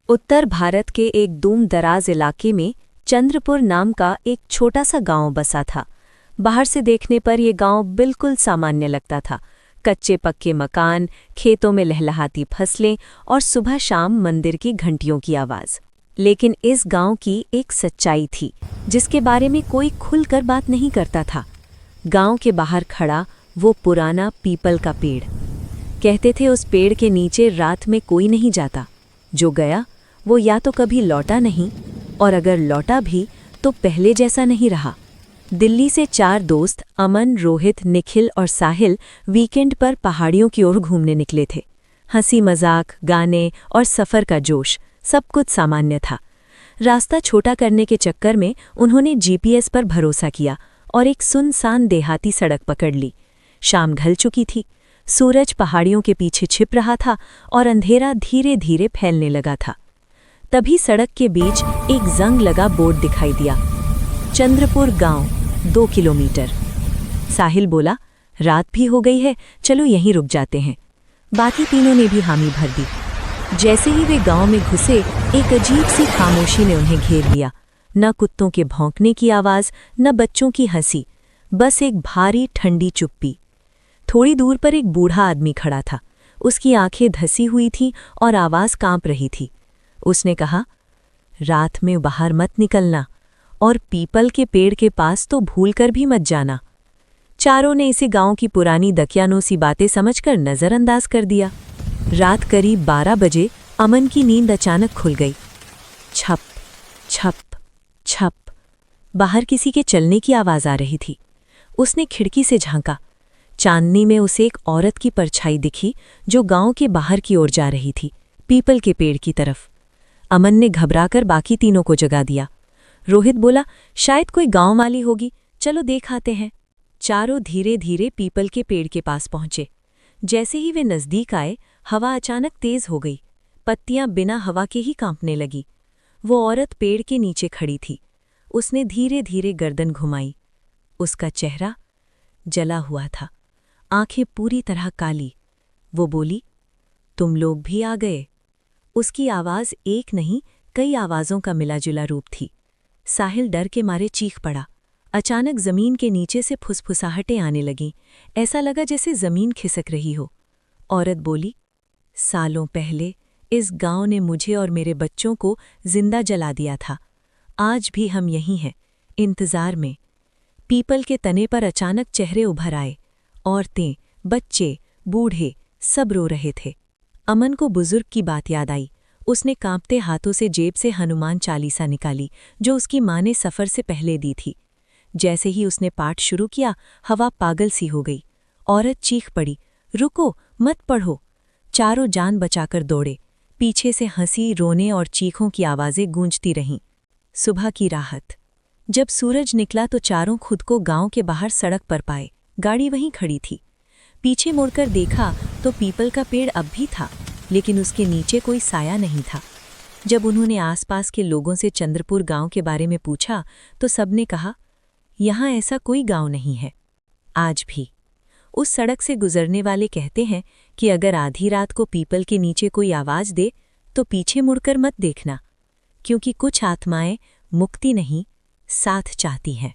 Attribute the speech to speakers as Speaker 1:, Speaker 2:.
Speaker 1: उत्तर भारत के एक दूर दराज इलाके में चंद्रपुर नाम का एक छोटा सा गांव बसा था। बाहर से देखने पर यह गांव बिल्कुल सामान्य लगता था। कच्चे पक्के मकान, खेतों में लहलहाती फसलें और सुबह शाम मंदिर की घंटियों की आवाज़। लेकिन इस गांव की एक सच्चाई थी जिसके बारे में कोई खुलकर बात नहीं करता था। गांव के बाहर खड़ा वो पुराना पीपल का पेड़। कहते थे उस पेड़ के नीचे रात में कोई नहीं जाता। जो गया वो या तो कभी लौटा नहीं, और अगर लौटा भी तो पहले जैसा नहीं रहा। दिल्ली से 4 दोस्त अमन, रोहित, निखिल और साहिल वीकेंड पर पहाड़ियों की ओर घूमने निकले थे। हंसी मजाक, गाने और सफ़र का जोश, सब कुछ सामान्य था। रास्ता छोटा करने के चक्कर में उन्होंने जीपीएस पर भरोसा किया और एक सुनसान देहाती सड़क पकड़ ली। शाम ढल चुकी थी, सूरज पहाड़ियों के पीछे छिप रहा था और अंधेरा धीरे धीरे फैलने लगा था। तभी सड़क के बीच एक जंग लगा बोर्ड दिखाई दिया, चंद्रपुर गांव 2 किलोमीटर। साहिल बोला, रात भी हो गई है, चलो यहीं रुक जाते हैं। बाकी तीनों ने भी हामी भर दी। जैसे ही वे गांव में घुसे, एक अजीब सी खामोशी ने उन्हें घेर लिया। न कुत्तों के भौंकने की आवाज़, न बच्चों की हंसी, बस एक भारी ठंडी चुप्पी। थोड़ी दूर पर एक बूढ़ा आदमी खड़ा था। उसकी आंखें धसी हुई थीं और आवाज़ कांप रही थी। उसने कहा, रात में बाहर मत निकलना, और पीपल के पेड़ के पास तो भूलकर भी मत जाना। चारों ने इसे गांव की पुरानी दकियानूसी बातें समझकर नज़रअंदाज कर दिया। रात करीब 12 बजे अमन की नींद अचानक खुल गई। छप छप छप, बाहर किसी के चलने की आवाज़ आ रही थी। उसने खिड़की से झांका। चांदनी में उसे एक औरत की परछाई दिखी जो गांव के बाहर की ओर जा रही थी, पीपल के पेड़ की तरफ। अमन ने घबराकर बाकी तीनों को जगा दिया। रोहित बोला, शायद कोई गांव वाली होगी, चलो देख आते हैं। चारों धीरे धीरे पीपल के पेड़ के पास पहुंचे। जैसे ही वे नज़दीक आए, हवा अचानक तेज हो गई। पत्तियां बिना हवा के ही कांपने लगी। वो औरत पेड़ के नीचे खड़ी थी। उसने धीरे धीरे गर्दन घुमाई। उसका चेहरा जला हुआ था, आंखें पूरी तरह काली। वो बोली, तुम लोग भी आ गए। उसकी आवाज़ एक नहीं, कई आवाज़ों का मिलाजुला रूप थी। साहिल डर के मारे चीख पड़ा। अचानक ज़मीन के नीचे से फुसफुसाहटें आने लगीं। ऐसा लगा जैसे ज़मीन खिसक रही हो। औरत बोली, सालों पहले इस गांव ने मुझे और मेरे बच्चों को जिंदा जला दिया था। आज भी हम यहीं हैं, इंतज़ार में। पीपल के तने पर अचानक चेहरे उभर आए। औरतें, बच्चे, बूढ़े, सब रो रहे थे। अमन को बुजुर्ग की बात याद आई। उसने कांपते हाथों से जेब से हनुमान चालीसा निकाली जो उसकी माँ ने सफ़र से पहले दी थी। जैसे ही उसने पाठ शुरू किया, हवा पागल सी हो गई। औरत चीख पड़ी, रुको, मत पढ़ो। चारों जान बचाकर दौड़े। पीछे से हंसी, रोने और चीखों की आवाज़ें गूंजती रहीं। सुबह की राहत। जब सूरज निकला तो चारों खुद को गांव के बाहर सड़क पर पाए। गाड़ी वहीं खड़ी थी। पीछे मुड़कर देखा तो पीपल का पेड़ अब भी था, लेकिन उसके नीचे कोई साया नहीं था। जब उन्होंने आसपास के लोगों से चंद्रपुर गांव के बारे में पूछा तो सबने कहा, यहाँ ऐसा कोई गांव नहीं है। आज भी उस सड़क से गुजरने वाले कहते हैं कि अगर आधी रात को पीपल के नीचे कोई आवाज़ दे तो पीछे मुड़कर मत देखना, क्योंकि कुछ आत्माएं मुक्ति नहीं, साथ चाहती हैं।